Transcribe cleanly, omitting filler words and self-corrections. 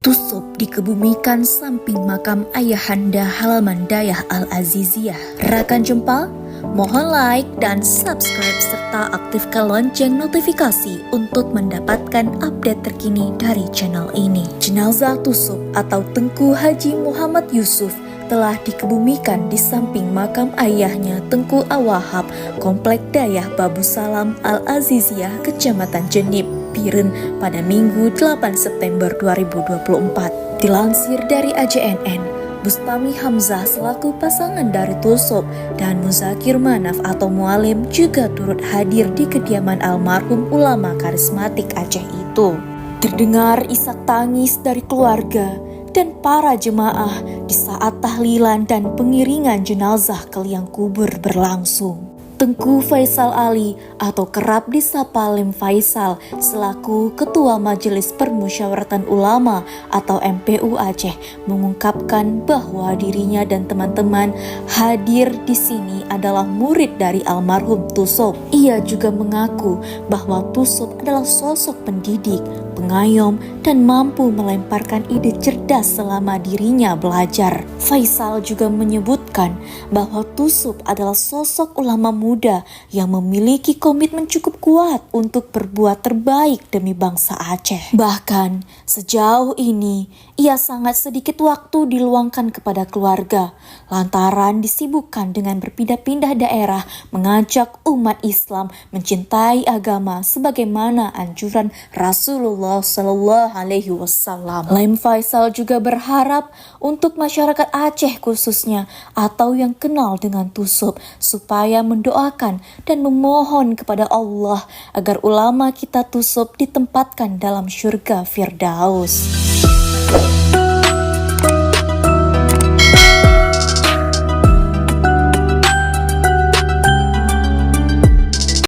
Tusuk dikebumikan samping makam Ayahanda halaman Dayah Al-Aziziyah. Rakan jempol, mohon like dan subscribe serta aktifkan lonceng notifikasi untuk mendapatkan update terkini dari channel ini. Jenazah Tusuk atau Tengku Haji Muhammad Yusuf telah dikebumikan di samping makam ayahnya Tengku Awahab, Komplek Dayah Babu Salam Al-Aziziyah, Kecamatan Jenib, Piren pada Minggu 8 September 2024. Dilansir dari AJNN, Bustami Hamzah selaku pasangan dari Tusuk dan Muzakir Manaf atau Mualim juga turut hadir di kediaman almarhum ulama karismatik Aceh itu. Terdengar isak tangis dari keluarga dan para jemaah di saat tahlilan dan pengiringan jenazah ke liang kubur berlangsung. Tengku Faisal Ali atau kerap disapa Lem Faisal selaku Ketua Majelis Permusyawaratan Ulama atau MPU Aceh mengungkapkan bahwa dirinya dan teman-teman hadir di sini adalah murid dari almarhum Tusuk. Ia juga mengaku bahwa Tusuk adalah sosok pendidik, pengayom, dan mampu melemparkan ide cerdas selama dirinya belajar. Faisal juga menyebutkan bahwa Tusuk adalah sosok ulama muda yang memiliki komitmen cukup kuat untuk berbuat terbaik demi bangsa Aceh. Bahkan sejauh ini ia sangat sedikit waktu diluangkan kepada keluarga lantaran disibukkan dengan berpindah-pindah daerah mengajak umat Islam mencintai agama sebagaimana anjuran Rasulullah Shallallahu Alaihi Wasallam. Lem Faisal juga berharap untuk masyarakat Aceh khususnya atau yang kenal dengan Tusuk supaya mendoakan dan memohon kepada Allah agar ulama kita Tusuk ditempatkan dalam syurga Firdaus.